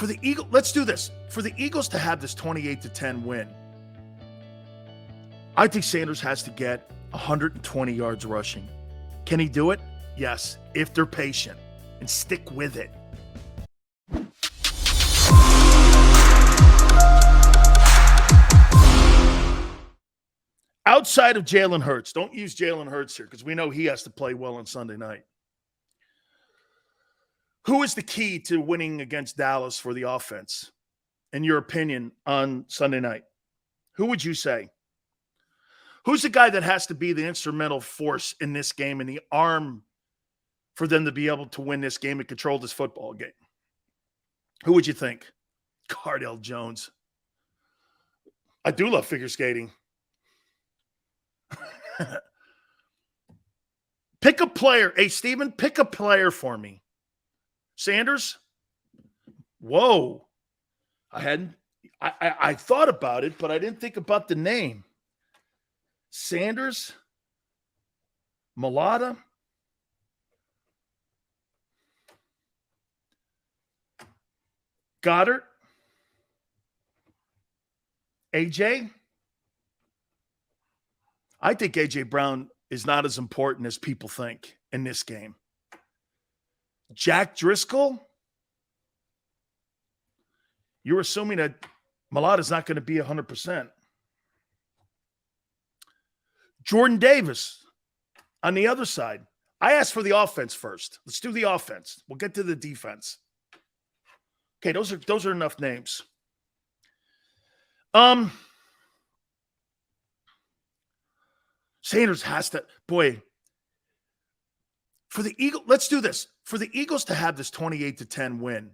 For the Eagles, let's do this. For the Eagles to have this 28-10 win, I think Sanders has to get 120 yards rushing. Can he do it? Yes, if they're patient and stick with it. Outside of Jalen Hurts, don't use Jalen Hurts here because we know he has to play well on Sunday night. Who is the key to winning against Dallas for the offense, in your opinion, on Sunday night? Who would you say? Who's the guy that has to be the instrumental force in this game and the arm for them to be able to win this game and control this football game? Who would you think? Cardell Jones. I do love figure skating. Pick a player. Hey, Steven, pick a player for me. Sanders? Whoa. I thought about it, but I didn't think about the name. Sanders? Mulata? Goddard? AJ? I think AJ Brown is not as important as people think in this game. Jack Driscoll? You're assuming that Mulata's not going to be 100%. Jordan Davis on the other side. I asked for the offense first. Let's do the offense. We'll get to the defense. Okay, those are enough names. Sanders has to, for the Eagles, let's do this. For the Eagles to have this 28-10 win,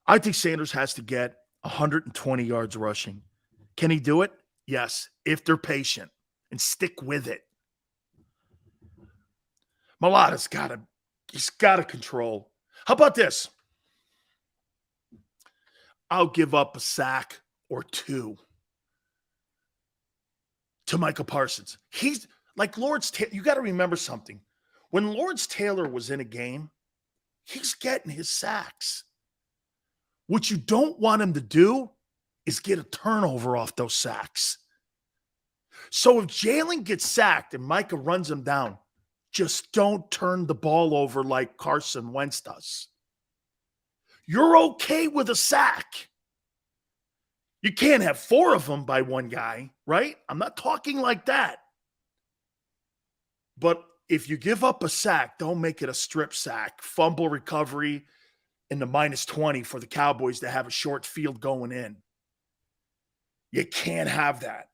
I think Sanders has to get 120 yards rushing. Can he do it? Yes, if they're patient and stick with it. Mulata's he's got to control. How about this? I'll give up a sack or two to Michael Parsons. He's like Lawrence Taylor. You got to remember something. When Lawrence Taylor was in a game, he's getting his sacks. What you don't want him to do is get a turnover off those sacks. So if Jalen gets sacked and Micah runs him down, just don't turn the ball over like Carson Wentz does. You're okay with a sack. You can't have 4 of them by one guy, right? I'm not talking like that. But if you give up a sack, don't make it a strip sack. Fumble recovery in the -20 for the Cowboys to have a short field going in. You can't have that.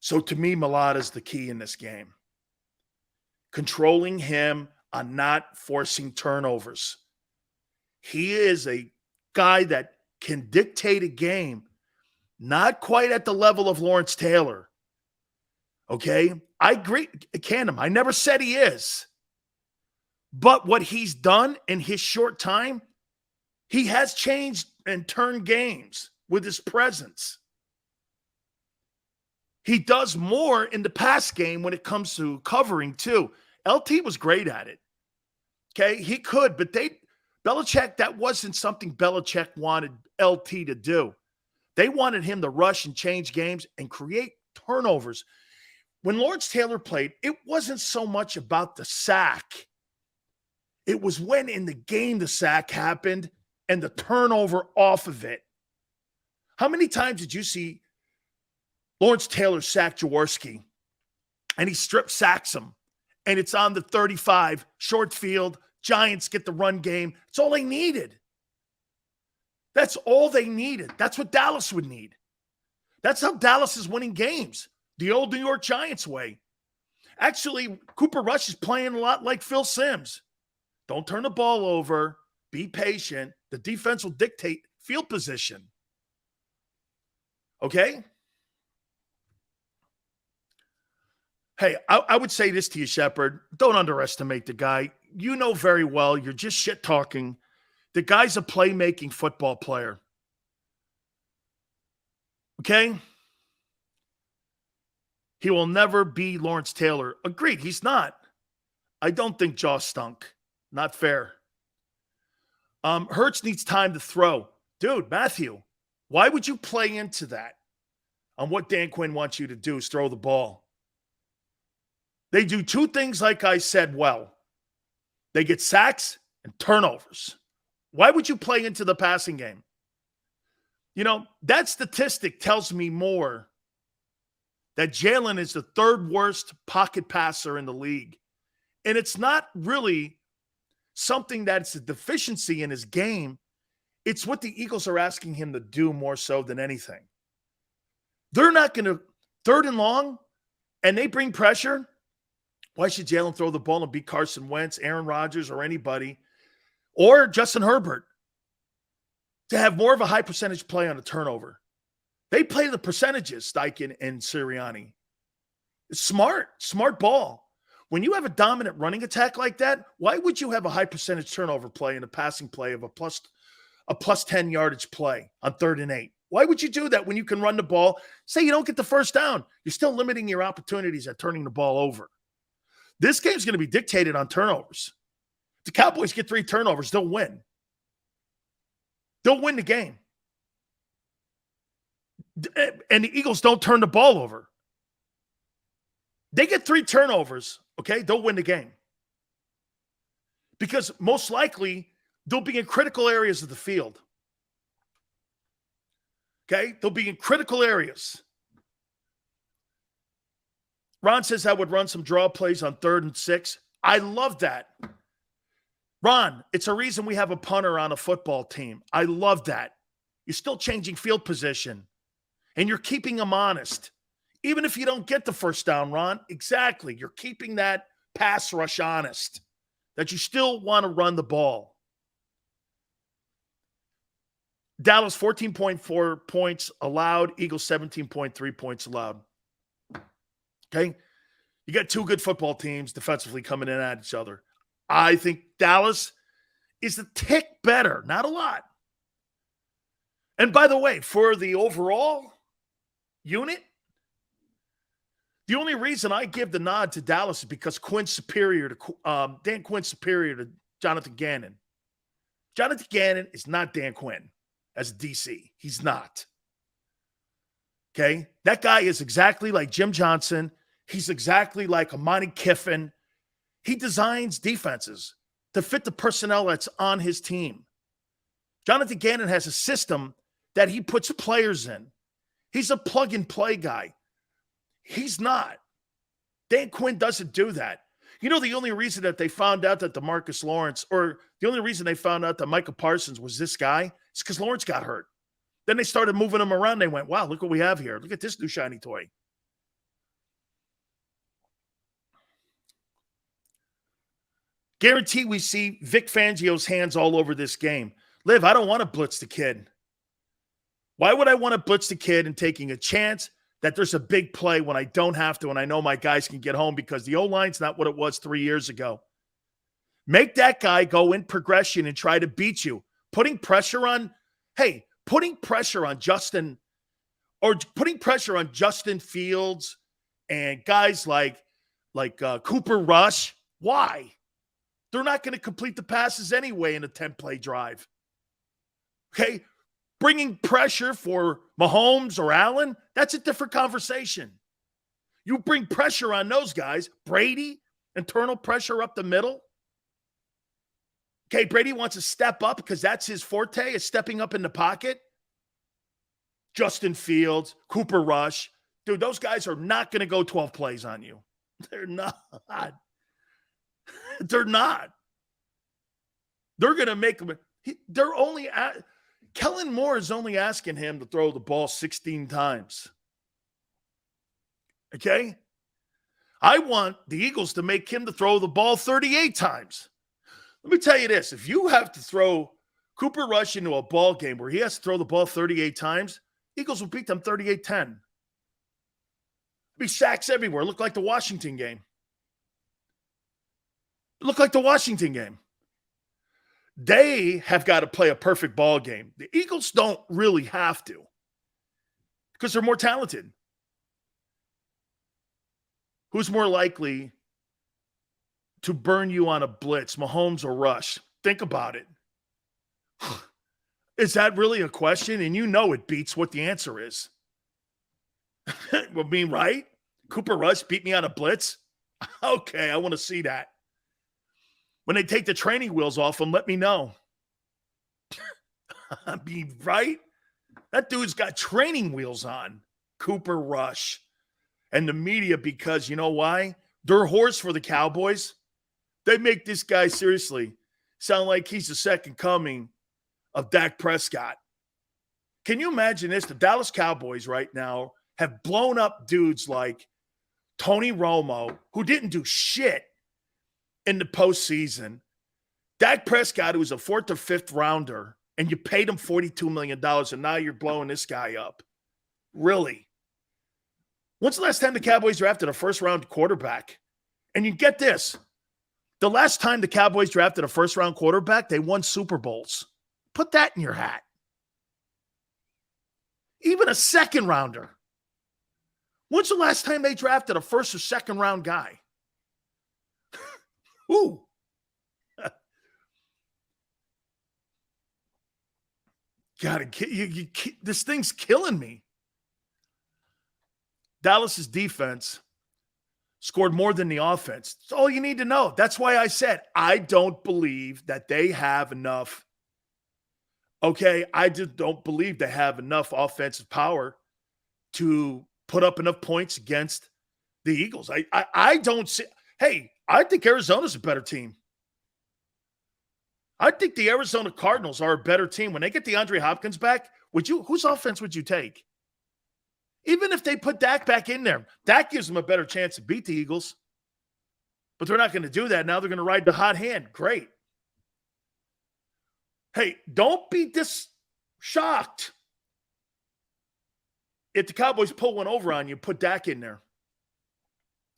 So to me, Mulata's the key in this game. Controlling him on not forcing turnovers. He is a guy that can dictate a game, not quite at the level of Lawrence Taylor. Okay? I agree, Canham. I never said he is. But what he's done in his short time, he has changed and turned games with his presence. He does more in the pass game when it comes to covering, too. LT was great at it. Okay? He could, but Belichick, that wasn't something Belichick wanted LT to do. They wanted him to rush and change games and create turnovers. When Lawrence Taylor played, it wasn't so much about the sack. It was when in the game the sack happened and the turnover off of it. How many times did you see Lawrence Taylor sack Jaworski and he strip sacks him and it's on the 35, short field, Giants get the run game. It's all they needed. That's all they needed. That's what Dallas would need. That's how Dallas is winning games. The old New York Giants way. Actually, Cooper Rush is playing a lot like Phil Simms. Don't turn the ball over. Be patient. The defense will dictate field position. Okay? Hey, I would say this to you, Shepard. Don't underestimate the guy. You know very well, you're just shit-talking. The guy's a playmaking football player. Okay? He will never be Lawrence Taylor. Agreed, he's not. I don't think Jaw stunk. Not fair. Hurts needs time to throw. Dude, Matthew, why would you play into that on what Dan Quinn wants you to do is throw the ball? They do two things like I said well. They get sacks and turnovers. Why would you play into the passing game? That statistic tells me more that Jalen is the third worst pocket passer in the league. And it's not really something that's a deficiency in his game. It's what the Eagles are asking him to do more so than anything. They're not going to third and long, and they bring pressure. Why should Jalen throw the ball and beat Carson Wentz, Aaron Rodgers, or anybody, or Justin Herbert to have more of a high percentage play on a turnover? They play the percentages, Steichen and Sirianni. It's smart ball. When you have a dominant running attack like that, why would you have a high percentage turnover play and a passing play of a plus 10 yardage play on 3rd and 8? Why would you do that when you can run the ball? Say you don't get the first down. You're still limiting your opportunities at turning the ball over. This game's going to be dictated on turnovers. If the Cowboys get 3 turnovers, they'll win. They'll win the game. And the Eagles don't turn the ball over. They get 3 turnovers, okay? They'll win the game. Because most likely, they'll be in critical areas of the field. Okay? They'll be in critical areas. Ron says I would run some draw plays on 3rd and 6. I love that. Ron, it's a reason we have a punter on a football team. I love that. You're still changing field position. And you're keeping them honest. Even if you don't get the first down, Ron, exactly. You're keeping that pass rush honest. That you still want to run the ball. Dallas, 14.4 points allowed. Eagles, 17.3 points allowed. Okay? You got 2 good football teams defensively coming in at each other. I think Dallas is a tick better. Not a lot. And by the way, for the overall unit, the only reason I give the nod to Dallas is because Quinn's superior to Dan Quinn's superior to Jonathan Gannon. Jonathan Gannon is not Dan Quinn as a DC. He's not. Okay? That guy is exactly like Jim Johnson. He's exactly like Amani Kiffin. He designs defenses to fit the personnel that's on his team. Jonathan Gannon has a system that he puts players in. He's a plug-and-play guy. He's not. Dan Quinn doesn't do that. The only reason that they found out that DeMarcus Lawrence, or the only reason they found out that Micah Parsons was this guy, is because Lawrence got hurt. Then they started moving him around. They went, wow, look what we have here. Look at this new shiny toy. Guarantee we see Vic Fangio's hands all over this game. Liv, I don't want to blitz the kid. Why would I want to blitz the kid and taking a chance that there's a big play when I don't have to and I know my guys can get home because the O-line's not what it was 3 years ago? Make that guy go in progression and try to beat you. Putting pressure on Justin or putting pressure on Justin Fields and guys like Cooper Rush. Why? They're not going to complete the passes anyway in a 10-play drive. Okay? Bringing pressure for Mahomes or Allen, that's a different conversation. You bring pressure on those guys. Brady, internal pressure up the middle. Okay, Brady wants to step up because that's his forte, is stepping up in the pocket. Justin Fields, Cooper Rush. Dude, those guys are not going to go 12 plays on you. They're not. They're not. They're going to make them. They're only Kellen Moore is only asking him to throw the ball 16 times. Okay? I want the Eagles to make him to throw the ball 38 times. Let me tell you this. If you have to throw Cooper Rush into a ball game where he has to throw the ball 38 times, Eagles will beat them 38-10. Be sacks everywhere. Look like the Washington game. They have got to play a perfect ball game. The Eagles don't really have to because they're more talented. Who's more likely to burn you on a blitz, Mahomes or Rush? Think about it. Is that really a question? And you know it beats what the answer is. Well, me, right? Cooper Rush beat me on a blitz? Okay, I want to see that. When they take the training wheels off him, let me know. I mean, right? That dude's got training wheels on. Cooper Rush. And the media, because you know why? They're horse for the Cowboys. They make this guy, seriously, sound like he's the second coming of Dak Prescott. Can you imagine this? The Dallas Cowboys right now have blown up dudes like Tony Romo, who didn't do shit in the postseason. Dak Prescott, who was a 4th or 5th rounder, and you paid him $42 million, and now you're blowing this guy up. Really? When's the last time the Cowboys drafted a first-round quarterback? And you get this. The last time the Cowboys drafted a first-round quarterback, they won Super Bowls. Put that in your hat. Even a second-rounder. When's the last time they drafted a first- or second-round guy? Ooh. This thing's killing me. Dallas's defense scored more than the offense. That's all you need to know. That's why I said I don't believe that they have enough. Okay, I just don't believe they have enough offensive power to put up enough points against the Eagles. I don't see. Hey, I think Arizona's a better team. I think the Arizona Cardinals are a better team. When they get DeAndre Hopkins back, whose offense would you take? Even if they put Dak back in there, Dak gives them a better chance to beat the Eagles. But they're not going to do that. Now they're going to ride the hot hand. Great. Hey, don't be shocked if the Cowboys pull one over on you, put Dak in there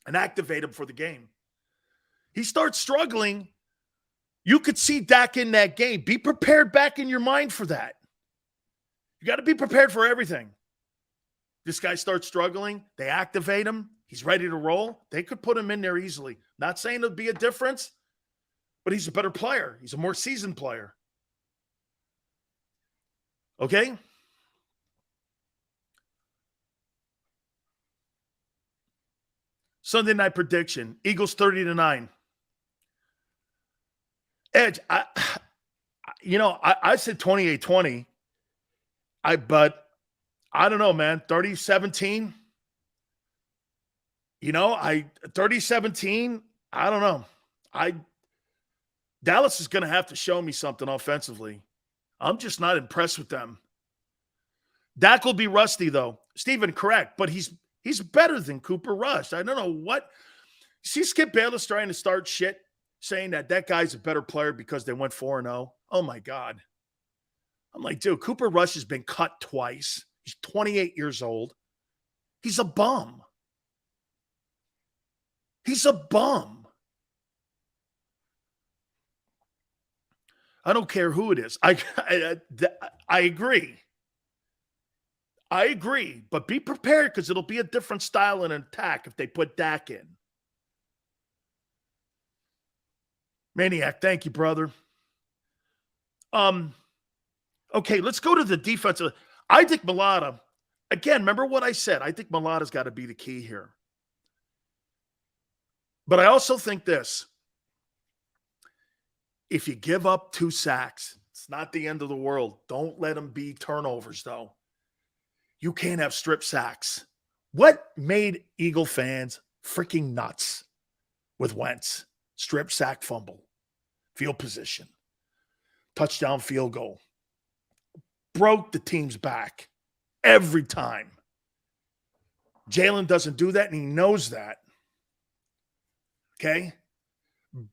and activate him for the game. He starts struggling. You could see Dak in that game. Be prepared back in your mind for that. You got to be prepared for everything. This guy starts struggling. They activate him. He's ready to roll. They could put him in there easily. Not saying it'll be a difference, but he's a better player. He's a more seasoned player. Okay? Sunday night prediction. Eagles 30-9. Edge, I said 28-20. But I don't know, man. 30-17. 30-17. I don't know. Dallas is going to have to show me something offensively. I'm just not impressed with them. Dak will be rusty, though. Steven, correct. But he's better than Cooper Rush. I don't know what. See Skip Bayless trying to start shit, saying that guy's a better player because they went 4-0. Oh, my God. I'm like, dude, Cooper Rush has been cut twice. He's 28 years old. He's a bum. He's a bum. I don't care who it is. I agree. I agree. But be prepared because it'll be a different style in an attack if they put Dak in. Maniac, thank you, brother. Okay, let's go to the defensive. I think Mulata, again, remember what I said. I think Mulata's got to be the key here. But I also think this. If you give up 2 sacks, it's not the end of the world. Don't let them be turnovers, though. You can't have strip sacks. What made Eagle fans freaking nuts with Wentz? Strip sack fumble. Field position. Touchdown field goal. Broke the team's back every time. Jalen doesn't do that, and he knows that. Okay?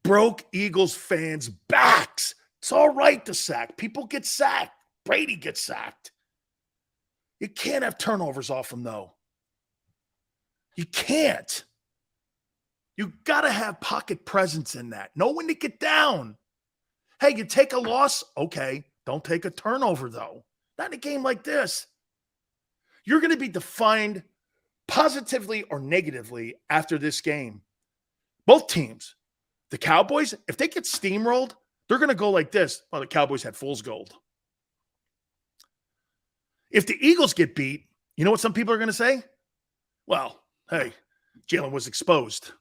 Broke Eagles fans' backs. It's all right to sack. People get sacked. Brady gets sacked. You can't have turnovers off him, though. You can't. You got to have pocket presence in that. Know when to get down. Hey, you take a loss? Okay. Don't take a turnover, though. Not in a game like this. You're going to be defined positively or negatively after this game. Both teams. The Cowboys, if they get steamrolled, they're going to go like this. Well, the Cowboys had fool's gold. If the Eagles get beat, you know what some people are going to say? Well, hey, Jalen was exposed.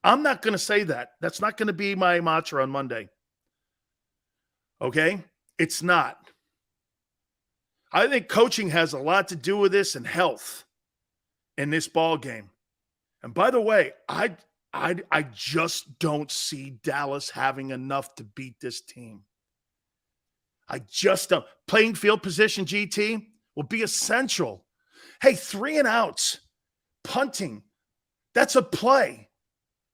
I'm not going to say that. That's not going to be my mantra on Monday. Okay? It's not. I think coaching has a lot to do with this and health in this ball game. And by the way, I just don't see Dallas having enough to beat this team. I just don't. Playing field position, GT, will be essential. Hey, 3 and outs, punting, that's a play.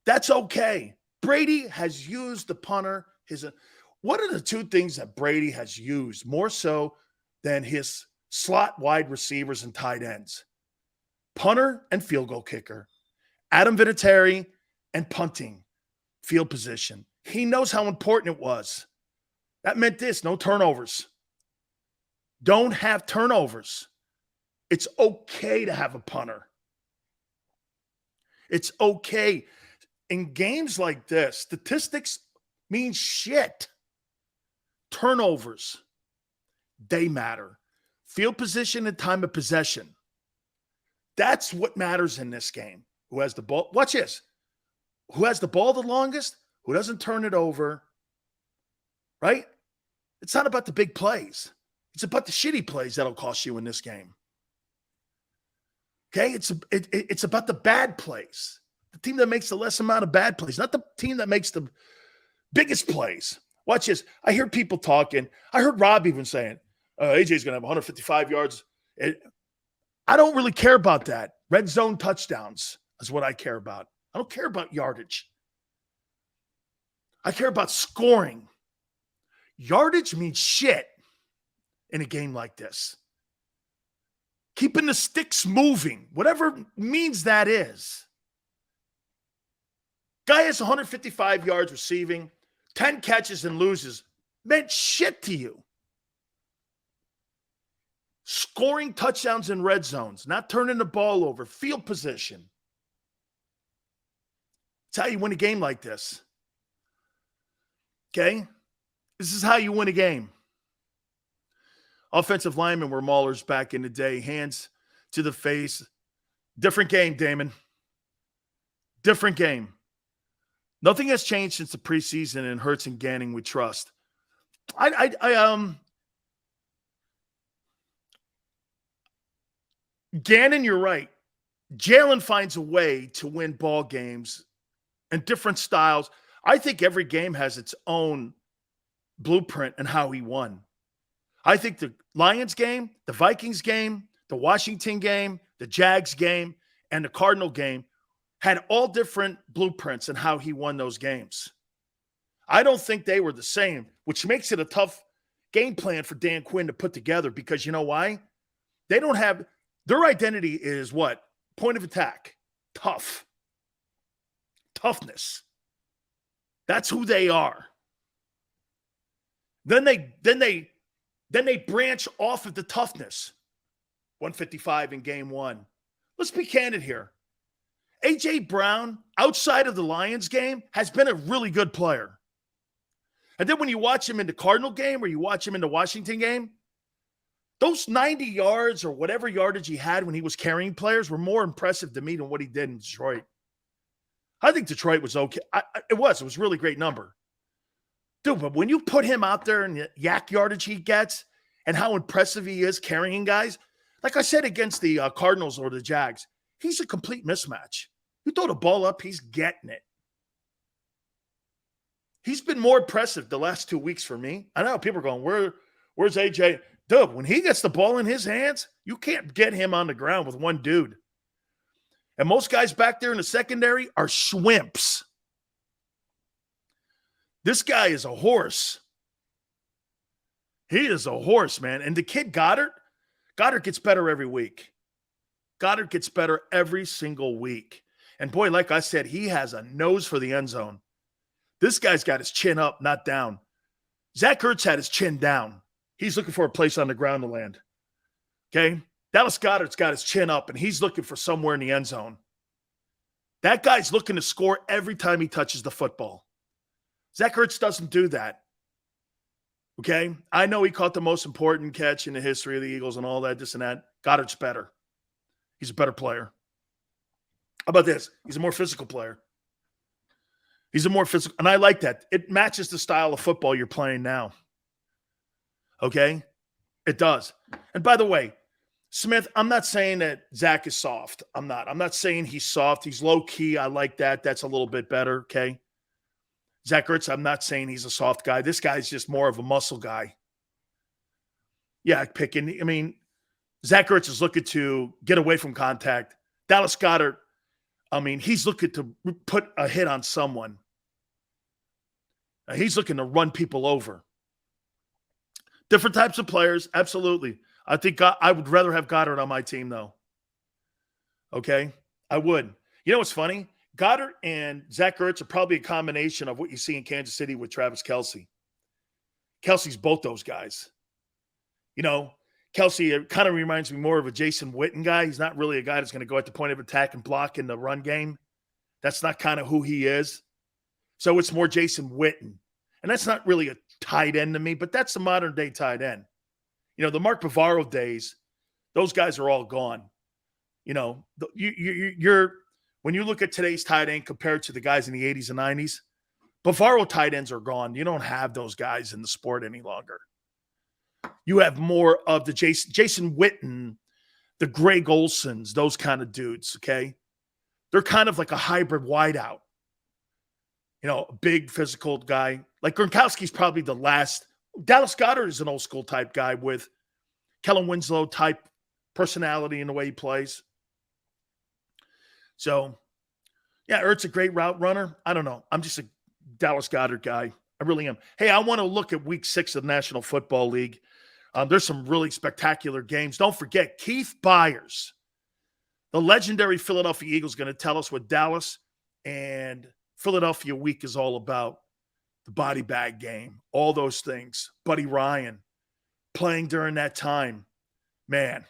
That's okay. Brady has used the punter. What are the 2 things that Brady has used more so than his slot wide receivers and tight ends? Punter and field goal kicker. Adam Vinatieri and punting, field position. He knows how important it was. That meant this, no turnovers. Don't have turnovers. It's okay to have a punter. It's okay. In games like this, statistics mean shit. Turnovers, they matter. Field position and time of possession. That's what matters in this game. Who has the ball? Watch this. Who has the ball the longest? Who doesn't turn it over? Right? It's not about the big plays. It's about the shitty plays that'll cost you in this game. Okay? It's about the bad plays. The team that makes the less amount of bad plays, not the team that makes the biggest plays. Watch this. I hear people talking. I heard Rob even saying, AJ's going to have 155 yards. I don't really care about that. Red zone touchdowns is what I care about. I don't care about yardage. I care about scoring. Yardage means shit in a game like this. Keeping the sticks moving, whatever means that is. Guy has 155 yards receiving, 10 catches and loses. Meant shit to you. Scoring touchdowns in red zones, not turning the ball over, field position. That's how you win a game like this. Okay? This is how you win a game. Offensive linemen were maulers back in the day. Hands to the face. Different game, Damon. Different game. Nothing has changed since the preseason, and Hurts and Gannon we trust. Gannon, you're right. Jalen finds a way to win ball games and different styles. I think every game has its own blueprint and how he won. I think the Lions game, the Vikings game, the Washington game, the Jags game, and the Cardinal game had all different blueprints and how he won those games. I don't think they were the same, which makes it a tough game plan for Dan Quinn to put together because you know why? They don't have – their identity is what? Point of attack. Tough. Toughness. That's who they are. Then they branch off of the toughness. 155 in game 1. Let's be candid here. A.J. Brown, outside of the Lions game, has been a really good player. And then when you watch him in the Cardinal game or you watch him in the Washington game, those 90 yards or whatever yardage he had when he was carrying players were more impressive to me than what he did in Detroit. I think Detroit was okay. It was a really great number. Dude, but when you put him out there and the yak yardage he gets and how impressive he is carrying guys, like I said against the Cardinals or the Jags, he's a complete mismatch. You throw the ball up, he's getting it. He's been more impressive the last 2 weeks for me. I know people are going, where's AJ? Dude, when he gets the ball in his hands, you can't get him on the ground with one dude. And most guys back there in the secondary are schwimps. This guy is a horse. He is a horse, man. And the kid Goddard gets better every week. Goddard gets better every single week. And boy, like I said, he has a nose for the end zone. This guy's got his chin up, not down. Zach Ertz had his chin down. He's looking for a place on the ground to land. Okay? Dallas Goedert's got his chin up, and he's looking for somewhere in the end zone. That guy's looking to score every time he touches the football. Zach Ertz doesn't do that. Okay? I know he caught the most important catch in the history of the Eagles and all that, this and that. Goddard's better. He's a better player. How about this? He's a more physical player. He's a more physical, and I like that. It matches the style of football you're playing now. Okay? It does. And by the way, Smith, I'm not saying that Zach is soft. I'm not saying he's soft. He's low-key. I like that. That's a little bit better, okay? Zach Ertz, I'm not saying he's a soft guy. This guy's just more of a muscle guy. Yeah, picking. I mean, Zach Ertz is looking to get away from contact. Dallas Goedert, I mean, he's looking to put a hit on someone. He's looking to run people over. Different types of players, absolutely. I think I would rather have Goddard on my team, though. Okay? I would. You know what's funny? Goddard and Zach Ertz are probably a combination of what you see in Kansas City with Travis Kelce. Kelce's both those guys. You know, Kelce kind of reminds me more of a Jason Witten guy. He's not really a guy that's going to go at the point of attack and block in the run game. That's not kind of who he is. So it's more Jason Witten. And that's not really a tight end to me, but that's the modern day tight end. You know, the Mark Bavaro days, those guys are all gone. You know, you're when you look at today's tight end compared to the guys in the 80s and 90s, Bavaro tight ends are gone. You don't have those guys in the sport any longer. You have more of the Jason Witten, the Greg Olsons, those kind of dudes, okay? They're kind of like a hybrid wideout. You know, a big physical guy. Like Gronkowski's probably the last. Dallas Goedert is an old school type guy with Kellen Winslow type personality in the way he plays. So, yeah, Ertz a great route runner. I don't know. I'm just a Dallas Goedert guy. I really am. Hey, I want to look at Week 6 of the National Football League. There's some really spectacular games. Don't forget, Keith Byers, the legendary Philadelphia Eagles, going to tell us what Dallas and Philadelphia week is all about. The body bag game, all those things. Buddy Ryan playing during that time. Man,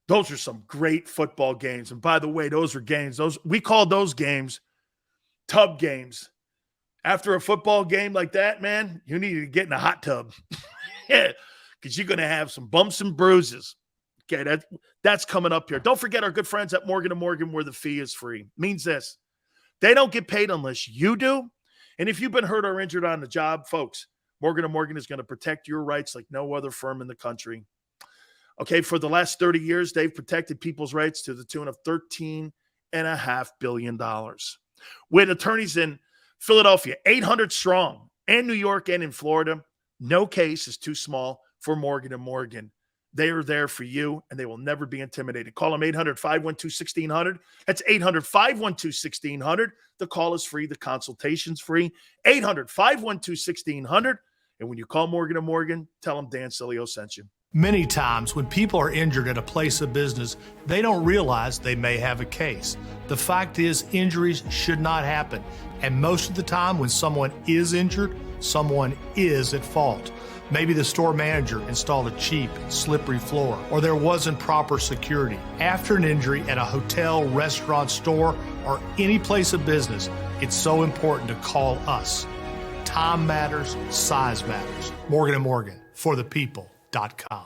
those are some great football games. And by the way, those are games. We called those games tub games. After a football game like that, man, you need to get in a hot tub. Yeah, because you're going to have some bumps and bruises. Okay, that's coming up here. Don't forget our good friends at Morgan & Morgan, where the fee is free. Means this. They don't get paid unless you do. And if you've been hurt or injured on the job, folks, Morgan & Morgan is going to protect your rights like no other firm in the country. Okay, for the last 30 years, they've protected people's rights to the tune of $13.5 billion. With attorneys in Philadelphia, 800 strong, and New York and in Florida, no case is too small for Morgan & Morgan. They are there for you, and they will never be intimidated. Call them 800-512-1600. That's 800-512-1600. The call is free. The consultation's free. 800-512-1600. And when you call Morgan & Morgan, tell them Dan Sileo sent you. Many times when people are injured at a place of business, they don't realize they may have a case. The fact is, injuries should not happen. And most of the time when someone is injured, someone is at fault. Maybe the store manager installed a cheap, slippery floor, or there wasn't proper security. After an injury at a hotel, restaurant, store, or any place of business, it's so important to call us. Time matters, size matters. Morgan & Morgan, for the people.com.